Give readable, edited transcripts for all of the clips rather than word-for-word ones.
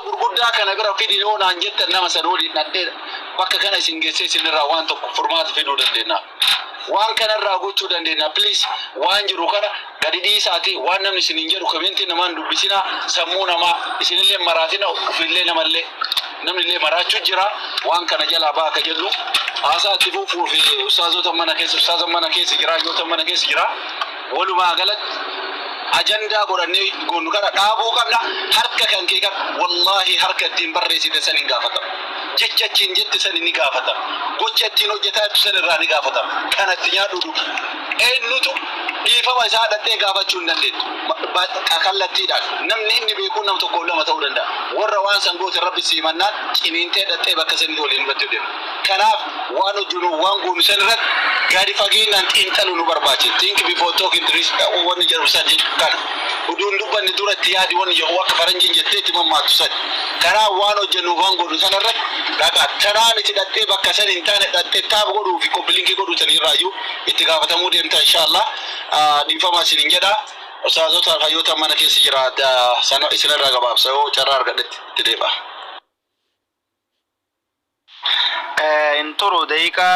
gurguddaa kana bira fidii oonaan jettan nama san waliin dhadhee bakka kana isin geessee isinirraa waan tokko furmaata fiduu dandeenya. Waan kanarraa gochuu dandeenya. Please waan jiru kana gadi dhiisaati waan namni isiniin jedhu komentii namaan dubbisina sammuu namaa isinillee maraatina ofillee namallee namnillee maraachuu jira waan kana jalaa baaka jedhu haasaatti fuufuu fi ustaazota mana keessa jira yoota mana keessa jira walumaa galatti ajanda godhannee goonu kana dhaabuu qabna harka kan kee kan wallahi harka ittiin barreessite san hin gaafatamu jechachiin jette san ni gaafatamu gocha ittiin hojjetaa san irraa ni gaafatamu kanatti nyaadhu eenyutu dhiifama isaa dhadhee gaafachuu hin dandeettu kallattiidhaan namni inni beeku nam tokko lama ta'uu danda'a warra waan sangoote rabbi siimannaan ciniintee dhadhee bakka sanii waliin hubachuu deemu kanaaf waan hojjennu waan goonu san irratti gadi fageenyaan xiinxaluu nu barbaachisa think before talking wanni jedhu san kana uduun dubbanni duratti yaadi wanni jedhu akka faranjiin jetteetti mammaatu san karaa waan hojjennu waan goonu san irratti dhaqa tanaan itti dhadhee bakka san hin taane dhadhee taaba godhuu fi kompiilinkii godhuu san irraayyuu itti gaafatamuu deemta inshallah dhiifama isiniin jedha ustaazota hayyoota mana keessa jira sana isinirraa gabaabsa yoo carraa argadhetti itti deebi'a. Inturu daqiiqa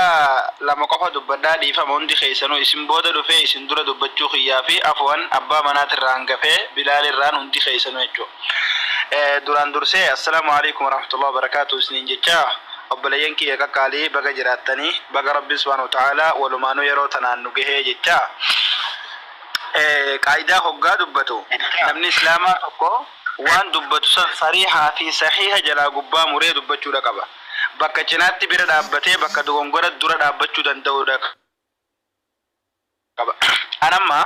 lama qofa dubbadhaa dhiifama hundi keessanuu isin booda dhufee isin dura dubbachuu kiyyaa fi afwan abbaa manaatirraa hangafee bilaalirraan hundi keessanuu jechuudha. Duraan dursee assalaamu alaikum warahmatullahi wabarakaatuh isiniin jecha obboleeyyan kiyya qaqqaalii baga jiraattanii baga rabbi subhaanahu wa ta'aalaa walumaanuu yeroo tanaan nu gahee jecha qaayidaa hoggaa dubbatu namni islaamaa tokko waan dubbatu san sariihaa fi sahiha jalaa gubbaa muree dubbachuudha qaba. Bakka cinaatti bira dhaabbatee bakka dogongora dura dhaabbachuu danda'uudha qaba. Anamma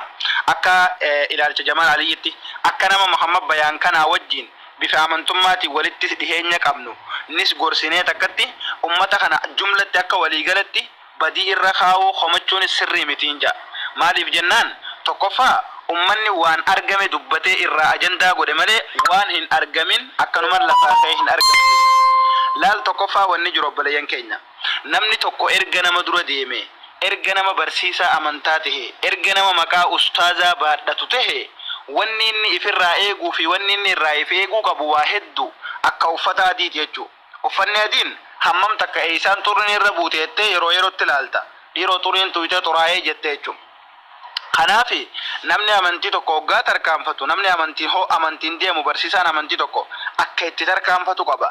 akka ilaalcha Jamaal Aliyyitti akka nama Muhammad bayaan kanaa wajjin bifa amantummaatiin walitti dhiheenya qabnu nis gorsinee takkatti ummata kana jumlatti akka waliigalatti badii irra kaa'uu homachuun sirrii mitiin ja'a. Maaliif jennaan tokkoffaa ummanni waan argame dubbatee irraa ajandaa godhe malee waan hin argamin akkanumaan lafaa ka'ee hin argamne. Laal tokkoffaa wanni jiru obboleeyyan keenya namni tokko erga nama dura deeme erga nama barsiisaa amantaa tahe erga nama maqaa ustaazaa baadhatu tahe wanni inni ifirraa eeguu fi wanni inni irraa if eeguu qabu waa hedduu akka uffata adiiti jechuu uffanni adiin hammam takka eeysaan xurriin irra buute jettee yeroo yerootti ilaalta dhiiroo xurriin tuyite xuraa'ee jette jechuu. Kanaafi namni amantii tokko hoggaa tarkaanfatu namni amantiin deemu barsiisaan amantii tokko akka itti tarkaanfatu qaba.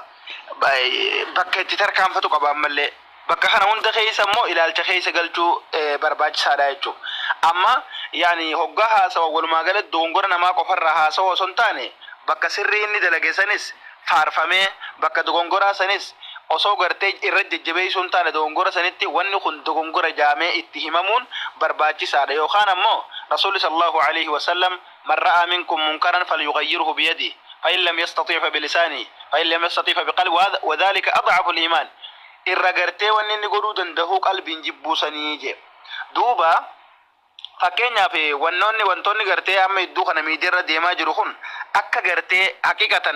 Bakka itti tarkaanfatu qaba ammallee bakka kana hunda keessa immoo ilaalcha keessa galchuu barbaachisaadha jechuudha. Amma yaani hoggaa haasawa walumaa galatti dogongora namaa qofarraa haasawa osoo hin taane bakka sirrii inni dalage sanis faarfamee bakka dogongoraa sanis osoo gartee irra jajjabeessuu hin taane dogongora sanitti wanni kun dogongora jaamee itti himamuun barbaachisaadha yookaan ammoo rasuulli sallallahu alaihi wasallam man ra'a minkum munkaran falyughayyirhu biyadihi فإن لم يستطيع فبلسانه فإن لم يستطيع فبقلبه وذلك أضعف الإيمان إرغرتي ونني قدودن دهو قلب جبو سنيجي دوبا فكينيا في وانتوني غرتي أما يدو خنا ميدير ديما جروخون أكا غرتي حقيقة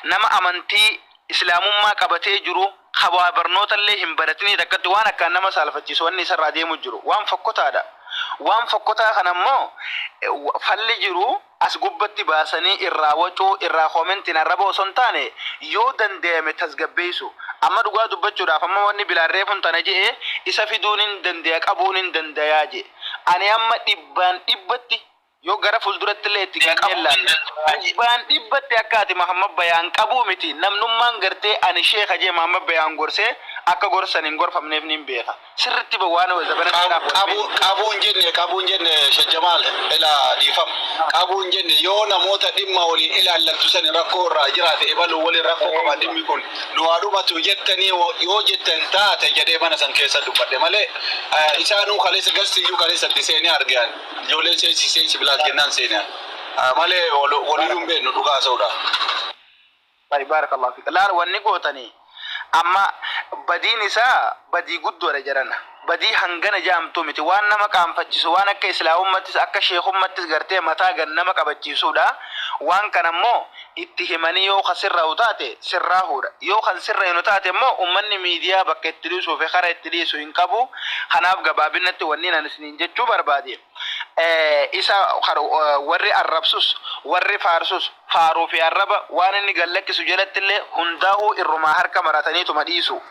نما أمنتي إسلام ما كبتي جرو خبا برنوت اللي هم برتني دكت وانا كان نما سالفتي سواني سر ديمو جرو وان فكوتا دا وان فكوتا خنا مو فالي جرو as gubbatti baasanii irraa wacuu irraa komentiin arraba osoo hin taane yoo dandeeme tasgabbeessu amma dhugaa dubbachuudhaaf amma wanni bilaarree funtana jedhee isa fiduun hin dandeeya qabuun hin dandayaa je ani amma dhibbatti yoo gara fulduratti illee itti qaqqeellaan dhibbaan dhibbatti akka ati Muhammad bayaan qabuu miti namnummaan gartee ani sheekha jee Muhammad bayaan gorsee akka gorsan hin gorfamneef nin beeka sirritti bawaan wal dabalatti qabuun jenne Jamaal ila dhiifam qabuun jenne yoo namoota dhimma waliin ilaallattu san rakkoo irraa jiraate ebaluu waliin rakkoo qaba dhimmi kun du'aa dhumatu jettanii yoo jettan taate jedhee mana san keessa dubbadhe malee isaanuu kaleessa garsiiyyuu kaleessa diseenii argan ijoolleen seensi bilaas kennaan seenaan malee waliin beenu dhugaa soodha. Barakallahu fik. Laal wanni gootanii amma badiin isaa badii guddoodha jedhana badii hangana jaamtu miti waan nama qaanfachiisu waan akka islaamummaattis akka sheekummaattis gartee mataa gan nama qabachiisuudha waan kana immoo itti himanii yoo khasirra utaate sirraahuudha yoo kan sirra hin utaate immoo ummanni miidiyaa bakka itti dhiisuu fi karaa itti dhiisu hin qabu kanaaf gabaabinatti wanni nan isiniin jechuu barbaade isa warri arrabsus warri faarsus faaruu fi arraba waan inni gallakkisu jalattillee hundaa'uu irrumaa harka marataniitu madhiisu.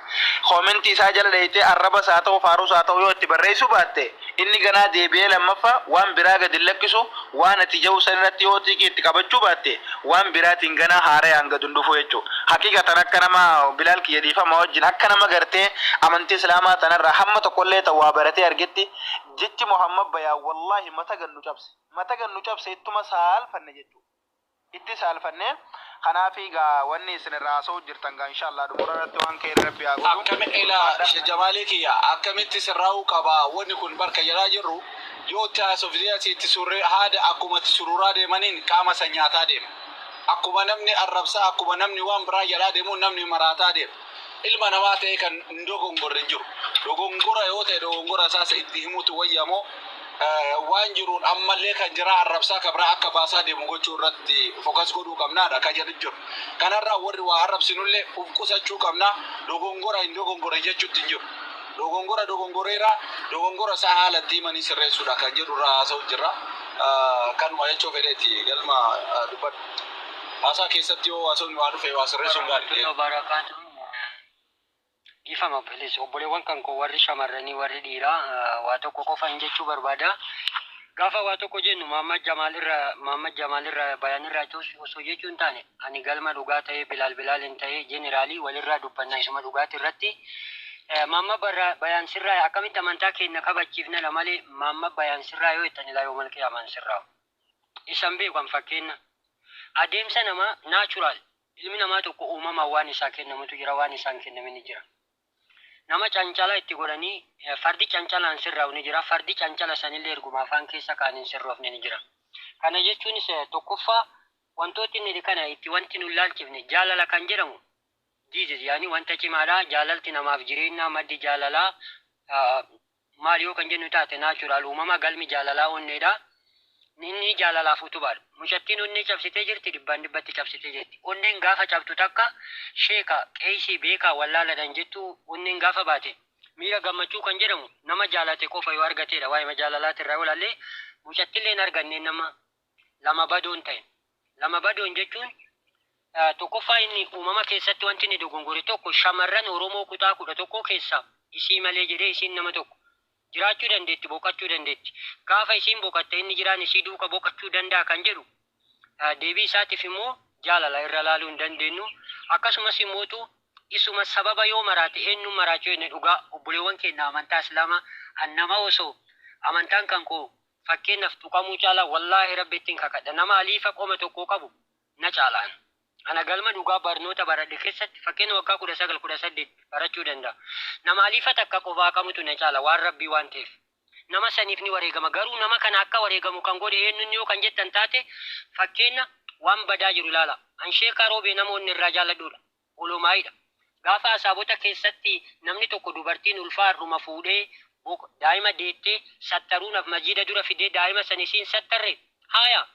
Koomentii isaa jala dheeyitee arraba isaa ta'u faaruu isaa ta'u yoo itti barreessu baatte inni ganaa deebi'ee lammaffaa waan biraa gadi lakkisu waan ati ja'u sanirratti yoo xiqqii itti qabachuu baatte waan biraatiin ganaa haarayaan gad hundufu jechuudha. Haqiiqatan akka nama Bilaal kiyya dhiifama wajjin akka nama gartee amantii islaamaa tanarraa hamma tokkollee ta'u waa baratee argetti jechi Muhammad Bayaa wallahi mata gannu cabse ittuma saalfanne jechuudha. Itti saalfanne kanaaf egaa wanni isin irraa haasa'uu jirtan gaa inshallah dhumura irratti waan ka'e rabbi haa godhu. Akkami ilaa Jamaalee kiyya akkamitti sirraa'uu qaba wanni kun barka jalaa jirru yoo taasofdiyaati itti surree haada akkuma itti sururaa deemaniin qaama san nyaataa deema. Akkuma namni arrabsaa akkuma namni waan biraa jalaa deemu namni maraataa deema. Ilma namaa ta'e kan dogongorre hin jiru. Dogongora yoo ta'e dogongora isaas itti himutu wayyamoo waan jiruun ammallee kan jira arrabsaa kabraa akka baasaa deemu gochuu irratti fokas godhuu qabnaadha kan jedhu jiru. Kanarraa warri waa arrabsinullee uf qusachuu qabna dogongora hin dogongore jechuutti hin jiru. Dogongora isaa haalatti himanii sirreessuudha kan jedhu irraa haasa'u jirra. Kanuma jechuu fedheeti galma dubbadhu. Haasaa keessatti yoo haasa'u waa dhufe waa sirreessuun gaariidha. Ifama bilis obboleewwan kan koo warri shamarranii warri dhiiraa waa tokko qofaan jechuu barbaada. Gaafa waa tokko jennu Muhammad Jamaalirraa bayaanirraa osoo jechuu hin taane ani galma dhugaa ta'ee Bilaalin ta'ee jeneraalii walirraa dubbannaa isuma dhugaati irratti Muhammad Bayaansirraa akkamitti amantaa keenya kabachiifna la malee Muhammad Bayaansirraa yoo ittan ilaa yoo malqee amansirraa isan beekan fakkeenya adeemsa nama naachuraal ilmi namaa tokko uumama waan isaa kennamutu jira waan isaan kennamin jira. Nama cancala itti godhanii fardi cancalaan sirraa'u ni jira fardi cancala sanillee erguma afaan keessa kaaniin sirroofne ni jira. Kana jechuunis tokkoffaa wantooti inni kana itti wanti nu laalchifne jaalala kan jedhamu diizis yaani wanta cimaadha jaalalti namaaf jireenya maddi jaalalaa maal yoo kan jennu taate naachuraal uumama galmi jaalalaa onneedha. Inni jaalalaaf utubaadha. Mucattiin onnee cabsitee jirti dhibbaan dhibbatti cabsitee jirti. Onneen gaafa cabtu takka sheeka qeesii beekaa wallaaladhaan jettu onneen gaafa baate miira gammachuu kan jedhamu nama jaalate qofa yoo argateedha waa'ee jaalalaati irraa olaallee mucattillee hin arganne nama lama badoon ta'e. Lama badoon jechuun tokkoffaa inni uumama keessatti wanti inni dogongore tokko shamarran Oromoo kutaa 11 keessa isii malee jedhee isiin nama tokko jiraachuu dandeetti boqachuu dandeetti. Gaafa isiin boqatte inni jiraan isii duuka boqachuu danda'a kan jedhu deebii isaatiif immoo jaalala irra laaluu hin dandeenyu. Akkasumas immoo isuma sababa yoo maraate eenyu maraachuu inni dhugaa obboleewwan keenya amantaa islaamaa annama osoo amantaan kan koo fakkeenyaaf tuqamuu caalaa wallaahi rabbittiin kakadha nama aliifa qoma tokko qabu na caalaan. Ana galma dhugaa barnoota baradhe keessatti fakkeenya waggaa 19-18 barachuu danda'a. Nama aliifa takka qofaa qabutu na caala waan rabbii waan ta'eef. Nama saniif ni wareegama garuu nama kana akka wareegamu kan godhe eenyuun yoo kan jettan taate fakkeenya waan badaa jiru ilaala. Ansheekaa roobee namoonni irraa jaalladhuudha. Olumaayidha. Gaafa asaabota keessatti namni tokko dubartiin ulfaa har'uma fuudhee daa'ima deettee sattaruudhaaf masjiida dura fidee daa'ima sanisiin sattarre haaya.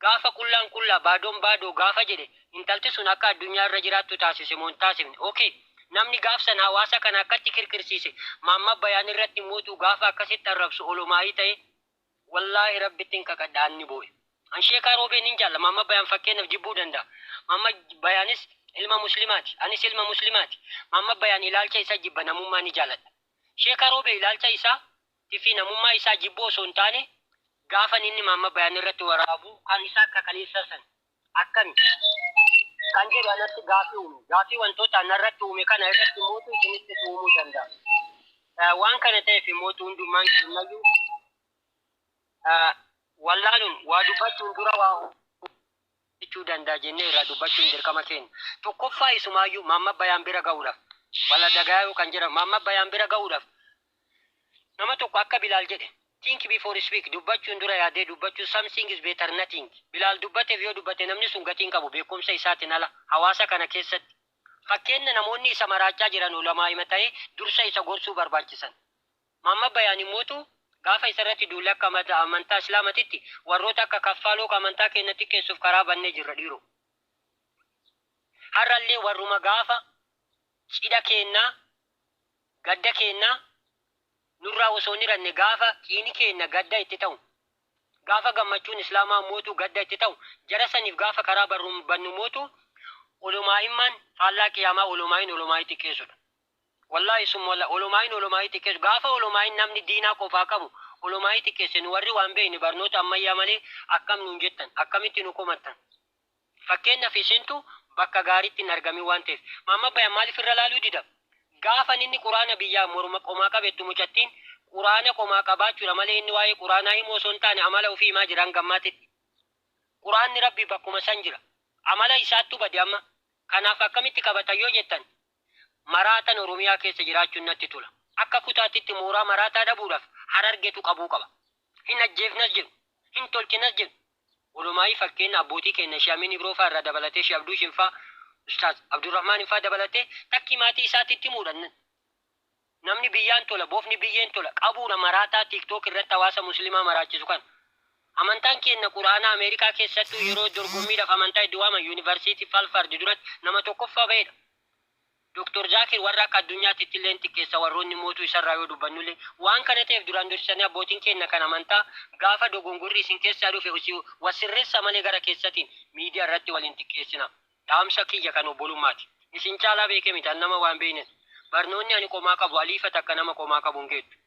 Gaafa qullaa baadoon baadoo gaafa jedhe intalti sun akka addunyaa irra jiraattu taasise moo hin taasifne. Okay. Namni gaaf sana hawaasa kana akkatti kirkirsiise Muhammad Bayaan irratti mootuu gaafa akkasitti arrabsu olumaayii ta'e wallaahi rabbittiin kakadhaan ni boo'e. Ansheekaa roobeen hin jaalla Muhammad Bayaan fakkeenyaaf jibbuu danda'a. Muhammad Bayaanis ilma muslimaati. Anis ilma muslimaati. Muhammad Bayaan ilaalcha isaa jibba namummaa ni jaalladha. Sheekaa roobee ilaalcha isaa fi namummaa isaa jibboo osoo hin taane gaafa inni Muhammad Bayaan irratti waraabu kan isaa akka kaleessa san akkami kan jedhu anatti gaafii uume. Gaafii wantoota anarratti uume kana irratti mootuu isinitti uumuu danda'a. Waan kana ta'eef mootuu hundummaan kennayyuu wallaaluun waa dubbachuun dura waa jechuu danda'a jennee irraa dubbachuun dirqama keenya. Tokkoffaa isumaayyuu Muhammad Bayaan bira ga'uudhaaf walla dagaayuu kan jedhamu Muhammad Bayaan bira ga'uudhaaf nama tokko akka Bilaal jedhe think before you speak dubbachuun dura yaadee dubbachuu something is better nothing. Bilaal dubbateef yoo dubbate namni sun gatiin qabu beekumsa isaatiin ala hawaasa kana keessatti. Fakkeenya namoonni isa maraachaa jiran ulamaa hima ta'ee dursa isa gorsuu barbaachisan. Muhammad Bayaan immoo gaafa isarratti duulli akka amantaa islaamatitti warroota akka kaffaaloo amantaa keenyatti keessuuf karaa bannee jirra dhiiroo. Har'allee warruma gaafa cidha keenyaa gadda keenyaa nurraa osoo hin hiranne gaafa qiini keenya gadda itti ta'u gaafa gammachuun islaamaa mootu gadda itti ta'u jara saniif gaafa karaa barruun bannu mootu ulumaa'imman faallaa qiyaamaa ulumaa'in xiqqeessudha. Wallahi sun ulumaa'in xiqqeessu gaafa ulumaa'in namni diinaa qofaa qabu ulumaa'in xiqqeesse nu warri waan beekne barnoota ammayyaa malee akkam nuun jettan akkamitti nu komattan. Fakkeenyaaf isintu bakka gaariitti hin argamin waan ta'eef Muhammad Bayaan maaliif irra laaluu dida? Gaafa inni quraana biyyaa morma qomaa qabettu mucattiin quraana qomaa qabaachuudha malee inni waa'ee quraanaa himoo osoo hin taane amala ofii himaa jiran gammaatitti. Quraanni rabbii bakkuma san jira. Amala isaattu bade amma. Kanaaf akkamitti qabatan yoo jettan maraatan Oromiyaa keessa jiraachuun natti tola. Akka kutaatitti mooraa maraataa dhabuudhaaf harargeetu qabuu qaba. Hin ajjeefnas jiru. Hin tolchinas jiru. Ulumaa'ii fakkeenya abbootii keenya Shaamin Ibroo fa'aa irraa dabalatee Shee Abduu Shinfaa Ustaaz Abdurrahmaan fa'aa dabalatee takki maatii isaatitti muudhan. Namni biyyaan tola, boofni biyyeen tola, qabuudha maraataa TikTok irratti hawaasa musliimaa maraachisu kan. Amantaan keenya Quraana Ameerikaa keessattuu yeroo dorgommiidhaaf amantaa itti waaman yuunivarsiitii Falfardi duratti nama tokkoffaa ba'edha. Dr. Zakir warra akka addunyaatti illee xiqqeessa warroonni mootuu isarraa yoo dubbannullee waan kana ta'eef duraan dursanii abbootiin keenya kan amantaa gaafa dogongorri isin keessaa dhufe wasirreessa malee gara keessatiin miidiyaa irratti waliin xiqqeessina. Dhaamsa kiyya kan obbolummaati. Isin caalaa beekee mitaan nama waan beekne. Barnoonni ani qomaa qabu aliifata akka nama qomaa qabu hin geettu.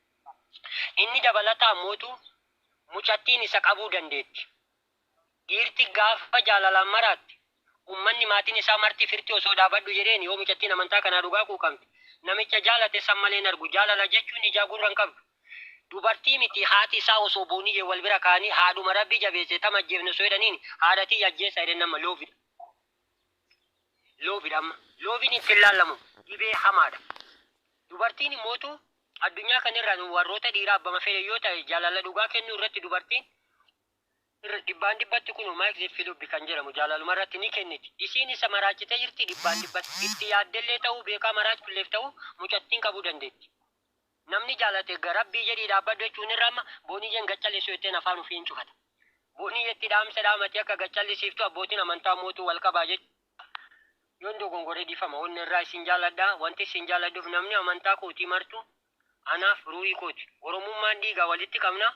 Inni dabalataa mootuu mucattiin isa qabuu dandeetti. Dhiirti gaafa jaalalaan maraatti ummanni maatiin isaa marti firti osoo dhaabadhu jedheen yoo mucattiin amantaa kanaa dhugaa quuqamte namicha jaalate san malee hin argu jaalala jechuun ijaa gurra hin qabdu. Dubartii miti haati isaa osoo boonii wal bira kaanii haadhuma rabbii jabeesse tama ajjeefne osoo jedhaniin haadhatii ajjeessa jedhan nama loofidha. Loofidha amma. Loofiin ittiin laallamu dhibee hamaadha. Dubartiin mootuu addunyaa kanarraa warroota dhiiraa abbama fedhe yoo ta'e jaalala dhugaa kennuu irratti dubartiin dhibbaan dhibbatti kun Maayik Zeefilubbi kan jedhamu jaalaluma irratti ni kenniti. Isiin isa maraachitee jirti dhibbaan dhibbatti itti yaaddellee ta'uu beekaa maraachulleef ta'uu mucattiin qabuu dandeetti. Namni jaalate garabbii jedhii dhaabbadhu jechuun irraa amma booniyyeen gaccalleessu jetteen afaan ofii hin cufata. Booniyyeetti dhaamsa dhaamatee akka gaccallisiiftu abbootiin amantaa mootuu wal qabaa jechuudha. Yoon dogongoree difama onni irraa isin jaaladhaa wanti isin jaaladhuuf namni amantaa kootii martu anaaf ruuhii kooti. Oromummaan dhiigaa walitti qabna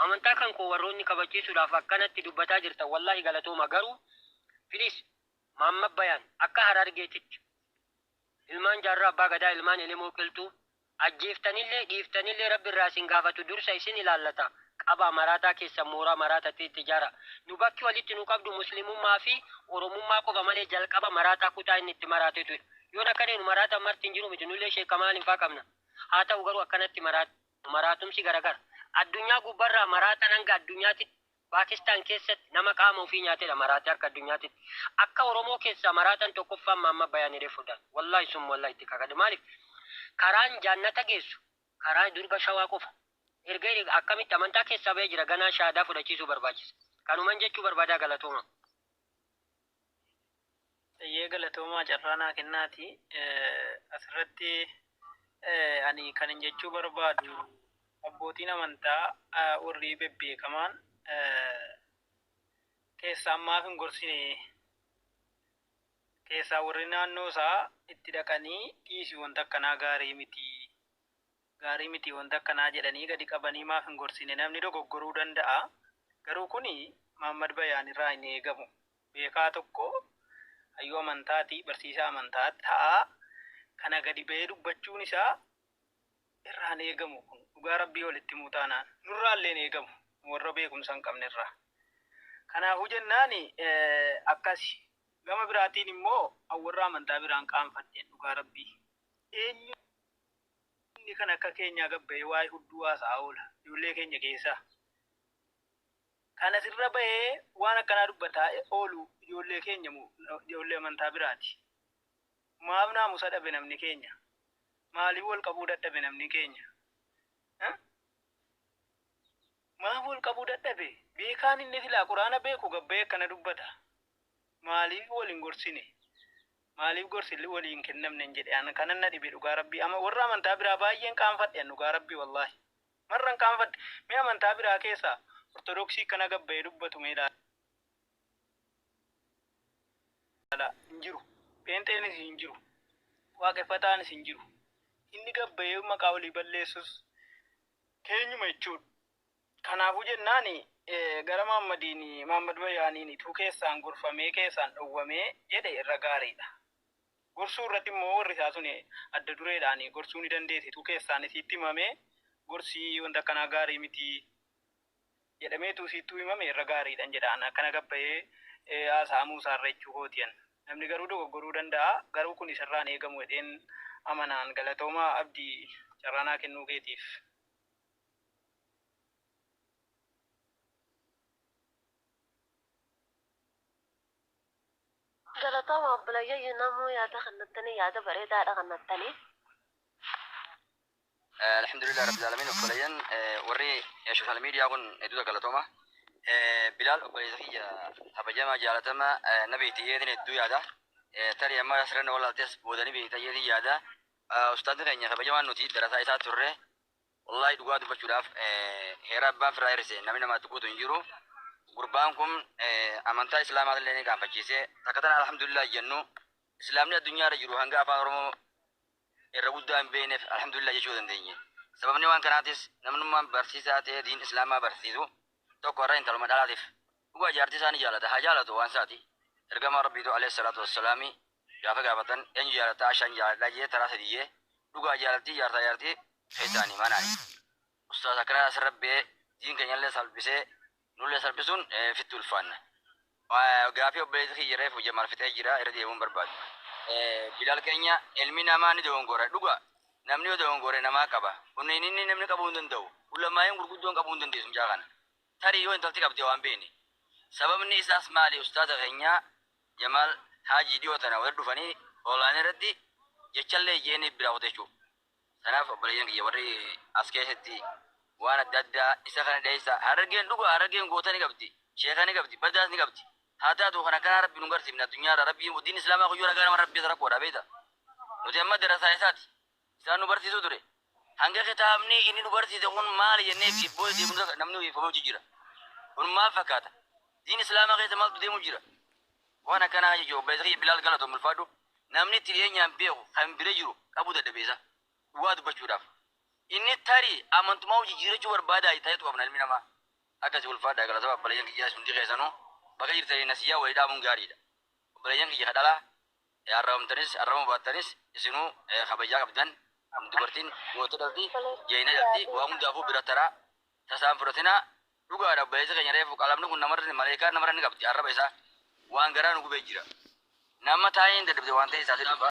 amantaa kan koo warroonni kabachiisuudhaaf akkanatti dubbataa jirtan wallahi galatooma garuu filis Muhammad Bayaan akka harargeetitti ilmaan jaarraa abbaa gadaa ilmaan elemoo qilxuu ajjeeftanillee dhiiftanillee rabbi irraa isin gaafatu dursa isin ilaallata. Qaba maraataa keessa mooraa maraataatti itti ijaara. Nu bakki walitti nu qabdu muslimummaa fi oromummaa qofa malee jalqaba maraataa kutaa inni itti maraateetudha. Yoon akka nu maraataa marti hin jiru miti nullee sheekka maaliin faa qabna. Haa ta'u garuu akkanatti maraatumsi garagara. Addunyaa gubbarraa maraataan hanga addunyaatti Paakistaan keessatti nama qaama ofii nyaatedha maraataa akka addunyaatti. Akka Oromoo keessaa maraataan tokkoffaan Muhammad Bayaan jedhee fudhan. Wallahi sun wallahi itti kakadu. Maaliif? Karaan jannata geessu karaa durba shawaa qofa. Erga akkamitti amantaa keessaa ba'ee jira ganaa shaadaa fudhachiisuu barbaachisa. Kanuman jechuu barbaadaa galatooma. Iyyee galatoomaa carraanaa kennaati. Asirratti ani kan hin jechuu barbaadu abbootiin amantaa warri bebbeekamaan keessaa ammaaf hin gorsine keessaa warri naannoo isaa itti dhaqanii dhiisii wanta akkanaa gaarii miti wanta akkanaa jedhanii gadi qabanii maaf hin gorsine namni dogoggoruu danda'a. Garuu kuni Muhammad Bayaan irraa hin eegamu. Beekaa tokko hayyuu amantaati barsiisaa amantaa ta'a. Kana gadi ba'ee dubbachuun isaa irraa hin eegamu kun dhugaa rabbii walitti himuu taanaan nurraa illee hin eegamu warra beekumsa hin qabne irraa. Kanaafuu jennaan akkasi. Gama biraatiin immoo warra amantaa biraan qaanfadheen dhugaa rabbii. Eenyu inni kan akka keenyaa gabba'ee waa'ee hudduu haasaa oola ijoollee keenya keessaa. Kana sirra ba'ee waan akkanaa dubbataa oolu ijoollee keenya ijoollee amantaa biraati. Maaf naamusa dhabe namni keenya? Maaliif wal qabuu dadhabe namni keenya? Maaf wal qabuu dadhabe? Beekaan inni silaa quraana beeku gabba'ee akkana dubbata. Maaliif waliin gorsine? Maaliif gorsilli waliin kennamne hin jedhe ana kanan na dhibe dhugaa rabbii. Ama warra amantaa biraa baay'een qaanfadhe dhugaa rabbii wallahi. Marran qaanfadhe. Mee amantaa biraa keessaa ortodoksii kana gabba'ee dubbatu mee ilaala. Hin jiru. Pheenxeenis hin jiru. Waaqeffataanis hin jiru. Inni gabba'ee maqaa walii balleessus keenyuma jechuudha. Kanaafuu jennaan gara Muhammad Bayaaniin ituu keessaan gorfamee keessaan dhowwamee jedhe irra gaariidha. Gorsuu irratti immoo warri isaa sun adda dureedhaan gorsuu ni dandeessi. Ituu keessaan isiitti himamee gorsii wanta akkanaa gaarii miti jedhameetu isiittuu himame irra gaariidhaan jedhaan akkana gabba'ee haasa'amuu isaarra jechuu kootiyan. Namni garuu dogoggoruu danda'a. Garuu kun isarraan eegamu jedheen amanaan galatoomaa abdii carraanaa kennuu keetiif. galatooma obboleeyyo namuu yaada kannattanii yaada bareedaadha kannattanii. Alhamdulillah rabbil alamin obboleeyyan warri social media kun hedduu galatooma. Bilal obboleessa kiyya kabajamaa jaalatamaa nabiitiyyeetiin hedduu yaada. Tarii amma asirratti walaaltes boodanii beektayeetiin yaada. Ustaadni keenya kabajamaan nuti darasaa isaa turre. Wallahi dhugaa dubbachuudhaaf heera abbaan firaa hir'ise namni namatti guutu hin jiru. Gurbaan kun amantaa islaamaa illee ni gaafachiise. Takkatan alhamdulillah jennu islaamni addunyaa irra jiru hanga afaan oromoo irra guddaa hin beekneef alhamdulillah jechuu dandeenye. Sababni waan kanaatis namnummaan barsiisaa ta'ee diin islaamaa barsiisu tokko irra intaluma dhalaatiif dhugaa jaartii isaanii jaalata haa jaalatu waan isaati. Ergamaa rabbiitu alayhi salaatu wassalaami gaafa gaafatan eenyu jaalata ashaan jaaladha jee taraa sadiyyee dhugaa jaalattii jaartaa jaartii feetaanii manaani. Ustaas akkana asirra bee diin keenyallee salphisee nullee salphisuun fitti ulfaanna. Gaafii obboleessa kiyya reefu Jamaal fixee jira irra deemuun barbaadu. Bilal keenya ilmi namaa ni dogongora dhugaa namni yoo dogongore namaa qaba. Kun inni namni qabuu hin danda'u. Ulamaayeen gurguddoon qabuu hin dandeessu mucaa kana. Tarii yoo intalti qabdee waan beekne. Sababni isaas maali ustaaza keenya Jamaal Haajii dhiyoo tana warra dhufanii online irratti jechallee ijeeni bira qoteechuu. Kanaaf obboleeyyan kiyya warri as keessatti waan adda addaa isa kana dheessa harargeen dhugaa harargeen goota ni qabdi sheeka ni qabdi badaas ni qabdi haa taatu kana kana rabbi nu garsiifne addunyaarra rabbi diin islaamaa kuyyoo dhagaa nama rabbi isa rakkoodha beeta nuti amma darasaa isaati isaan nu barsiisu ture hanga kitaabni inni nu barsiise kun maali jennee fi booda deemnu namni uffifamuu jira kun maal fakkaata diin islaamaa keessa maaltu deemu jira waan akkanaa jechuudha obboleessa kiyya Bilaal galatoom ulfaadhu namni itti dhiyeenyaan beeku kan bira jiru qabuu dadhabeessa dhugaa dubbachuudhaaf. Inni tarii amantumaa hojii jiraachuu barbaadaa ta'etu qabna ilmi namaa akkasii ulfaadha galatoomaa obboleeyyan kiyya hundi keessanuu bakka jirtanii nasiyyaa walii dhaabuun gaariidha. Obboleeyyan kiyya kadhalaa arrabamtanis arrabama baattanis isinuu kabajaa qabdan dubartiin goota dhalti jeena dhalti waa hundaafuu bira taraa tasaan fudhatinaa dhugaadha obboleessa keenya reefu qalamni kun namarra maleekaa namarra ni qabdi arraba isaa waan garaa nu gubee jira. Nama taa'een dadhabde waan ta'e isaati dhufa.